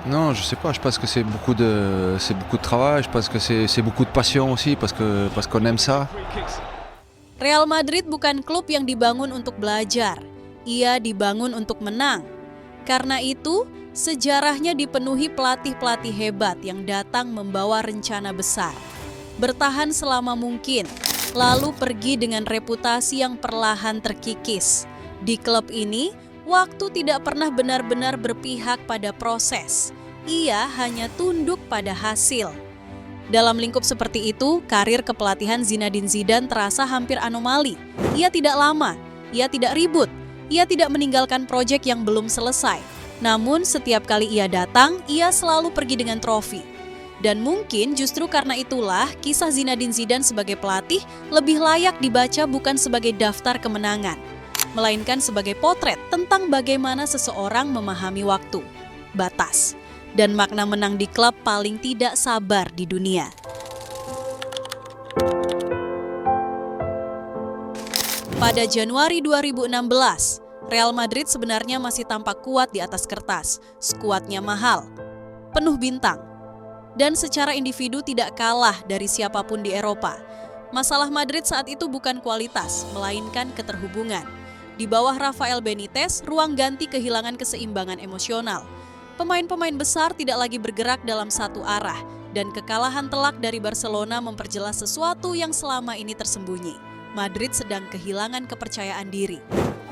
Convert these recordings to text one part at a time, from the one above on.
Non, je sais pas, je pense que c'est beaucoup de travail, je pense que c'est beaucoup de passion aussi parce qu'on aime ça. Real Madrid bukan klub yang dibangun untuk belajar, ia dibangun untuk menang. Karena itu, sejarahnya dipenuhi pelatih-pelatih hebat yang datang membawa rencana besar. Bertahan selama mungkin, lalu pergi dengan reputasi yang perlahan terkikis. Di klub ini, waktu tidak pernah benar-benar berpihak pada proses. Ia hanya tunduk pada hasil. Dalam lingkup seperti itu, karir kepelatihan Zinedine Zidane terasa hampir anomali. Ia tidak lama, ia tidak ribut, ia tidak meninggalkan proyek yang belum selesai. Namun setiap kali ia datang, ia selalu pergi dengan trofi. Dan mungkin justru karena itulah kisah Zinedine Zidane sebagai pelatih lebih layak dibaca bukan sebagai daftar kemenangan, melainkan sebagai potret tentang bagaimana seseorang memahami waktu, batas, dan makna menang di klub paling tidak sabar di dunia. Pada Januari 2016, Real Madrid sebenarnya masih tampak kuat di atas kertas. Skuadnya mahal, penuh bintang, dan secara individu tidak kalah dari siapapun di Eropa. Masalah Madrid saat itu bukan kualitas, melainkan keterhubungan. Di bawah Rafael Benitez, ruang ganti kehilangan keseimbangan emosional. Pemain-pemain besar tidak lagi bergerak dalam satu arah, dan kekalahan telak dari Barcelona memperjelas sesuatu yang selama ini tersembunyi. Madrid sedang kehilangan kepercayaan diri.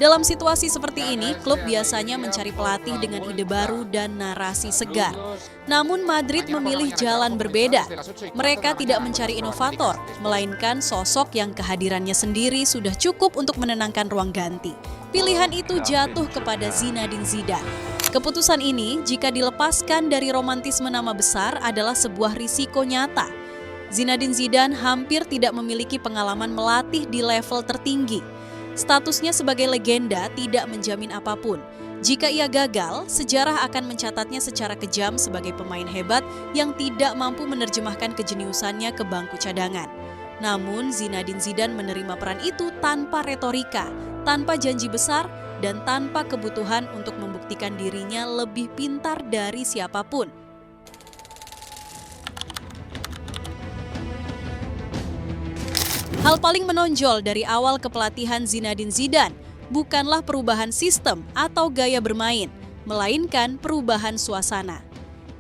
Dalam situasi seperti ini, klub biasanya mencari pelatih dengan ide baru dan narasi segar. Namun Madrid memilih jalan berbeda. Mereka tidak mencari inovator, melainkan sosok yang kehadirannya sendiri sudah cukup untuk menenangkan ruang ganti. Pilihan itu jatuh kepada Zinedine Zidane. Keputusan ini, jika dilepaskan dari romantisme nama besar, adalah sebuah risiko nyata. Zinedine Zidane hampir tidak memiliki pengalaman melatih di level tertinggi. Statusnya sebagai legenda tidak menjamin apapun. Jika ia gagal, sejarah akan mencatatnya secara kejam sebagai pemain hebat yang tidak mampu menerjemahkan kejeniusannya ke bangku cadangan. Namun, Zinedine Zidane menerima peran itu tanpa retorika, tanpa janji besar, dan tanpa kebutuhan untuk membuktikan dirinya lebih pintar dari siapapun. Hal paling menonjol dari awal kepelatihan Zinedine Zidane bukanlah perubahan sistem atau gaya bermain, melainkan perubahan suasana.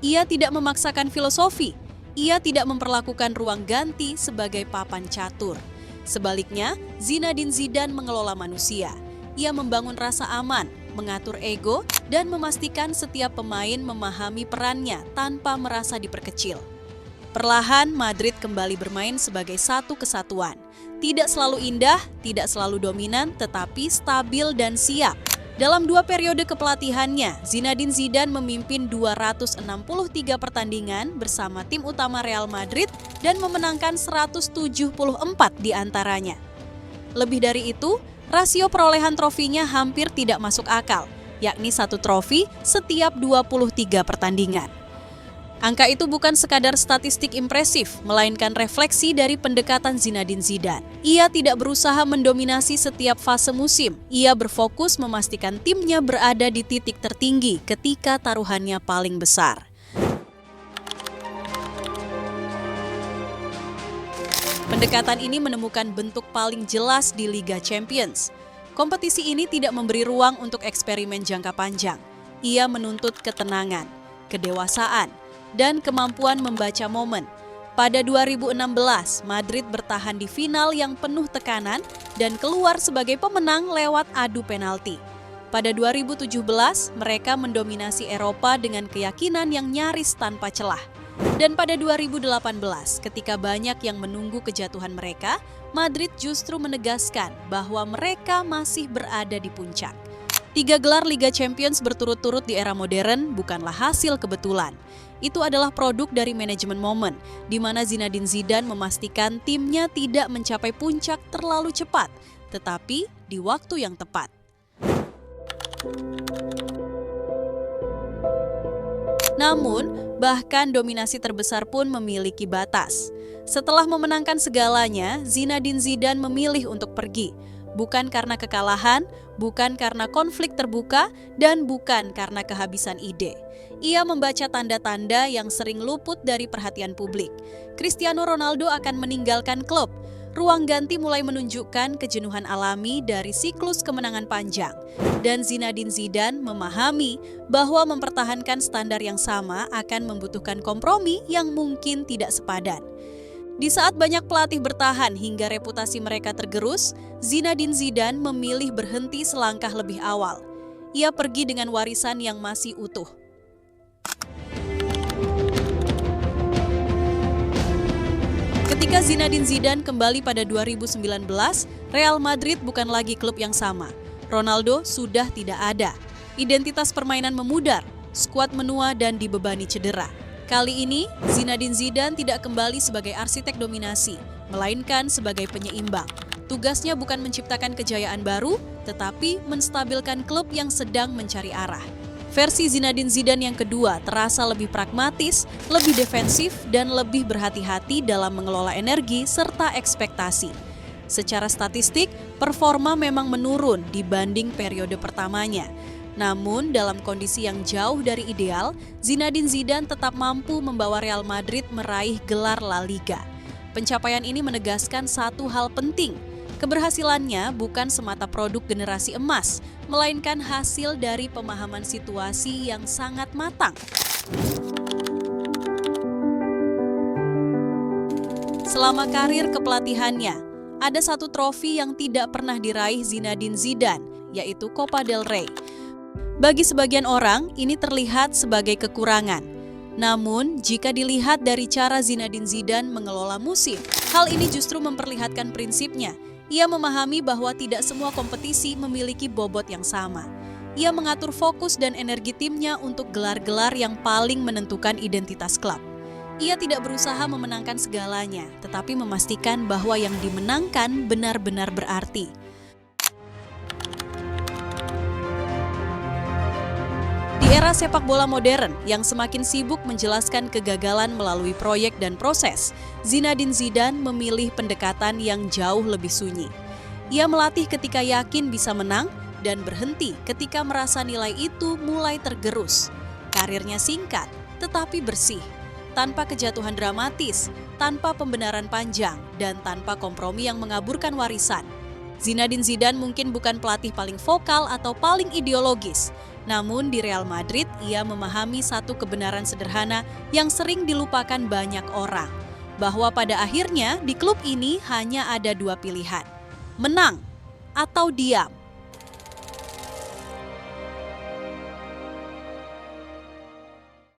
Ia tidak memaksakan filosofi, ia tidak memperlakukan ruang ganti sebagai papan catur. Sebaliknya, Zinedine Zidane mengelola manusia. Ia membangun rasa aman, mengatur ego, dan memastikan setiap pemain memahami perannya tanpa merasa diperkecil. Perlahan, Madrid kembali bermain sebagai satu kesatuan. Tidak selalu indah, tidak selalu dominan, tetapi stabil dan siap. Dalam 2 periode kepelatihannya, Zinedine Zidane memimpin 263 pertandingan bersama tim utama Real Madrid dan memenangkan 174 di antaranya. Lebih dari itu, rasio perolehan trofinya hampir tidak masuk akal, yakni 1 trofi setiap 23 pertandingan. Angka itu bukan sekadar statistik impresif, melainkan refleksi dari pendekatan Zinedine Zidane. Ia tidak berusaha mendominasi setiap fase musim. Ia berfokus memastikan timnya berada di titik tertinggi ketika taruhannya paling besar. Pendekatan ini menemukan bentuk paling jelas di Liga Champions. Kompetisi ini tidak memberi ruang untuk eksperimen jangka panjang. Ia menuntut ketenangan, kedewasaan, dan kemampuan membaca momen. Pada 2016, Madrid bertahan di final yang penuh tekanan dan keluar sebagai pemenang lewat adu penalti. Pada 2017, mereka mendominasi Eropa dengan keyakinan yang nyaris tanpa celah. Dan pada 2018, ketika banyak yang menunggu kejatuhan mereka, Madrid justru menegaskan bahwa mereka masih berada di puncak. 3 gelar Liga Champions berturut-turut di era modern bukanlah hasil kebetulan. Itu adalah produk dari manajemen momen, di mana Zinedine Zidane memastikan timnya tidak mencapai puncak terlalu cepat, tetapi di waktu yang tepat. Namun, bahkan dominasi terbesar pun memiliki batas. Setelah memenangkan segalanya, Zinedine Zidane memilih untuk pergi. bukan karena kekalahan, bukan karena konflik terbuka, dan bukan karena kehabisan ide. Ia membaca tanda-tanda yang sering luput dari perhatian publik. Cristiano Ronaldo akan meninggalkan klub. Ruang ganti mulai menunjukkan kejenuhan alami dari siklus kemenangan panjang. Dan Zinedine Zidane memahami bahwa mempertahankan standar yang sama akan membutuhkan kompromi yang mungkin tidak sepadan. Di saat banyak pelatih bertahan hingga reputasi mereka tergerus, Zinedine Zidane memilih berhenti selangkah lebih awal. Ia pergi dengan warisan yang masih utuh. Ketika Zinedine Zidane kembali pada 2019, Real Madrid bukan lagi klub yang sama. Ronaldo sudah tidak ada. Identitas permainan memudar, skuad menua dan dibebani cedera. Kali ini, Zinedine Zidane tidak kembali sebagai arsitek dominasi, melainkan sebagai penyeimbang. Tugasnya bukan menciptakan kejayaan baru, tetapi menstabilkan klub yang sedang mencari arah. Versi Zinedine Zidane yang kedua terasa lebih pragmatis, lebih defensif, dan lebih berhati-hati dalam mengelola energi serta ekspektasi. Secara statistik, performa memang menurun dibanding periode pertamanya. Namun, dalam kondisi yang jauh dari ideal, Zinedine Zidane tetap mampu membawa Real Madrid meraih gelar La Liga. Pencapaian ini menegaskan satu hal penting. Keberhasilannya bukan semata produk generasi emas, melainkan hasil dari pemahaman situasi yang sangat matang. Selama karir kepelatihannya, ada satu trofi yang tidak pernah diraih Zinedine Zidane, yaitu Copa del Rey. Bagi sebagian orang, ini terlihat sebagai kekurangan. Namun, jika dilihat dari cara Zinedine Zidane mengelola musim, hal ini justru memperlihatkan prinsipnya. Ia memahami bahwa tidak semua kompetisi memiliki bobot yang sama. Ia mengatur fokus dan energi timnya untuk gelar-gelar yang paling menentukan identitas klub. Ia tidak berusaha memenangkan segalanya, tetapi memastikan bahwa yang dimenangkan benar-benar berarti. Di era sepak bola modern yang semakin sibuk menjelaskan kegagalan melalui proyek dan proses, Zinedine Zidane memilih pendekatan yang jauh lebih sunyi. Ia melatih ketika yakin bisa menang dan berhenti ketika merasa nilai itu mulai tergerus. Karirnya singkat, tetapi bersih, tanpa kejatuhan dramatis, tanpa pembenaran panjang, dan tanpa kompromi yang mengaburkan warisan. Zinedine Zidane mungkin bukan pelatih paling vokal atau paling ideologis, namun di Real Madrid ia memahami satu kebenaran sederhana yang sering dilupakan banyak orang, bahwa pada akhirnya di klub ini hanya ada dua pilihan, menang atau diam.